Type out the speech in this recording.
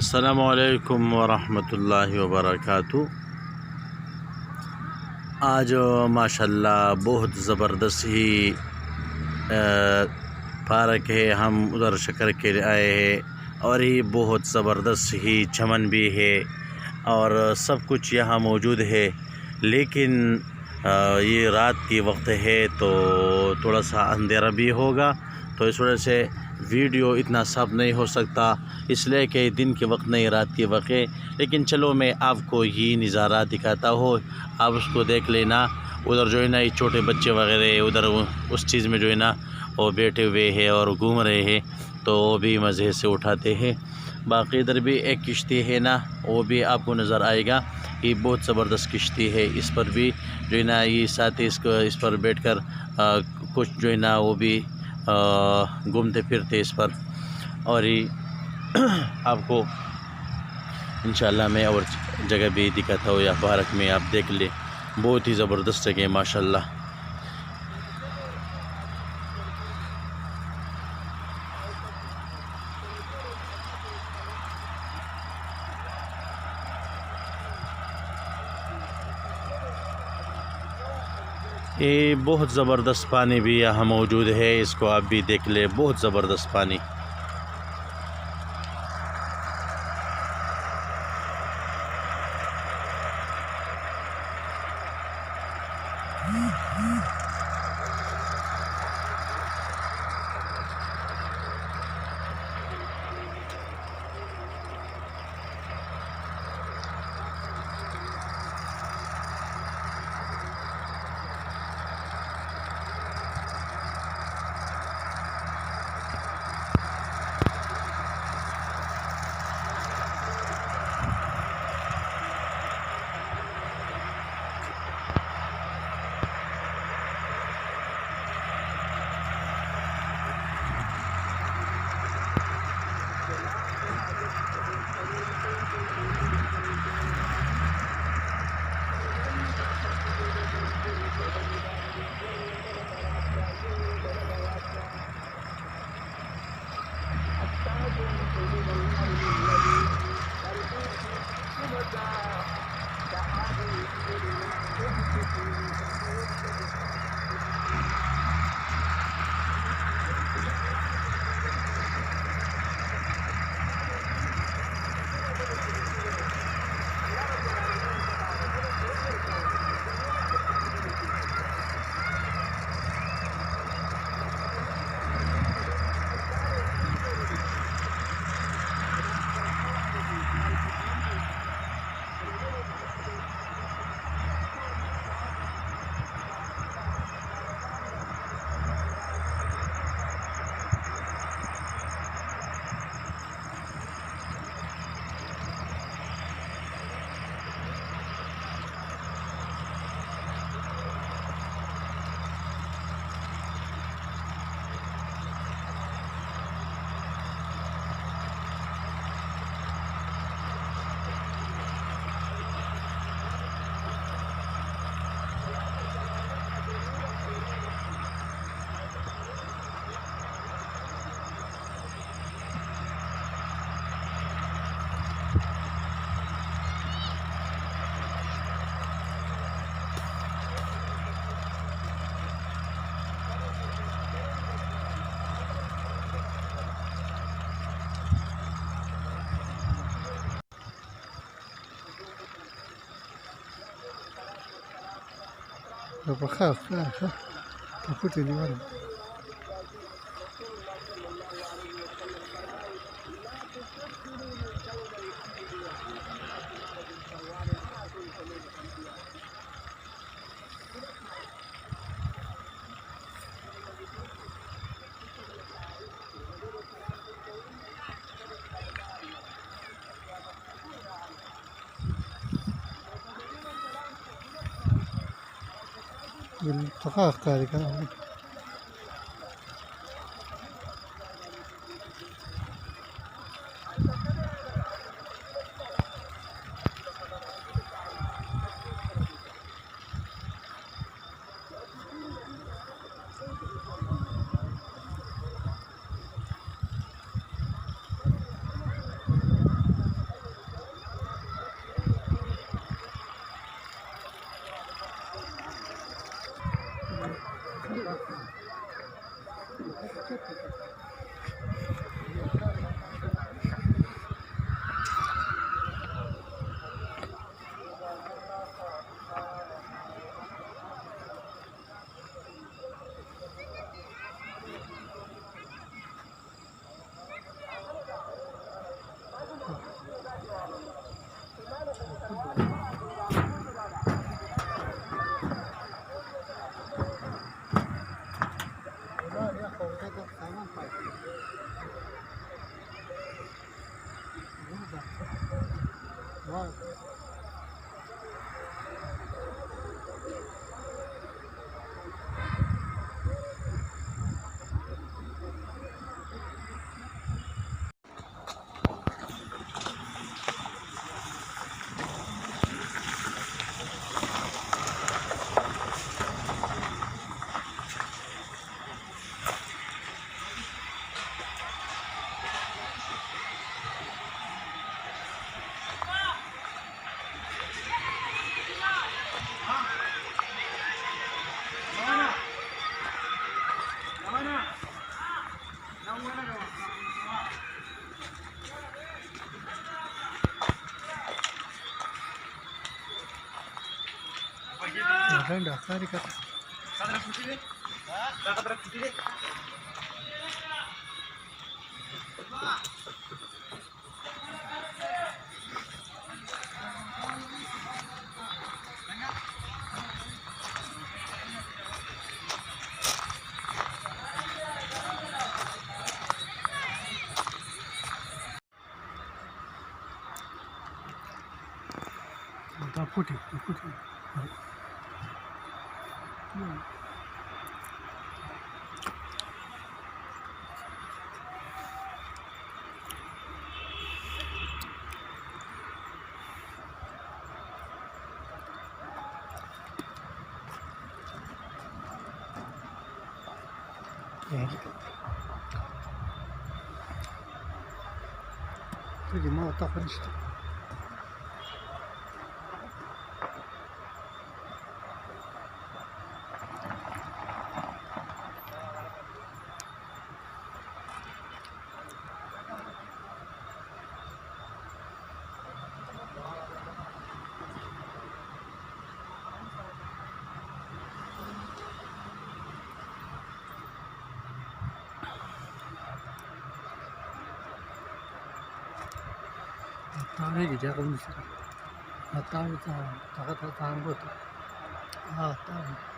अस्सलामुअलैकुम वरहमतुल्लाहि वबरकातुहू। आज माशाल्लाह बहुत ज़बरदस्त ही पार्क है। हम उधर शक्कर के लिए आए हैं और ये बहुत ज़बरदस्त ही चमन भी है और सब कुछ यहाँ मौजूद है। लेकिन ये रात के वक्त है तो थोड़ा सा अंधेरा भी होगा, तो इस वजह से वीडियो इतना साफ नहीं हो सकता, इसलिए कि दिन के वक्त नहीं रात के वक्त है। लेकिन चलो मैं आपको ये नज़ारा दिखाता हूँ, आप उसको देख लेना। उधर जो है ना ये छोटे बच्चे वगैरह उधर उस चीज़ में जो है ना वो बैठे हुए हैं और घूम रहे हैं, तो वो भी मज़े से उठाते हैं। बाकी इधर भी एक किश्ती है ना, वो भी आपको नज़र आएगा। ये बहुत ज़बरदस्त किश्ती है, इस पर भी जो है ना ये साथ इस पर बैठकर कुछ जो है ना वो भी घूमते फिरते इस पर। और ये आपको इंशाल्लाह मैं और जगह भी दिखाता हूँ, या पार्क में आप देख ले, बहुत ही ज़बरदस्त जगह है माशाल्लाह। ये बहुत ज़बरदस्त पानी भी यहाँ मौजूद है, इसको आप भी देख ले, बहुत ज़बरदस्त पानी। بخاف لا أخاف تفوتني ورا. بالدقائق هذه كمان. वाह Renda kari kata puti puti Vedi, ma ta questo. Tahu ni dia kalau mesti. Tahu tahu tahu tahu tahu tahu. Ah tahu.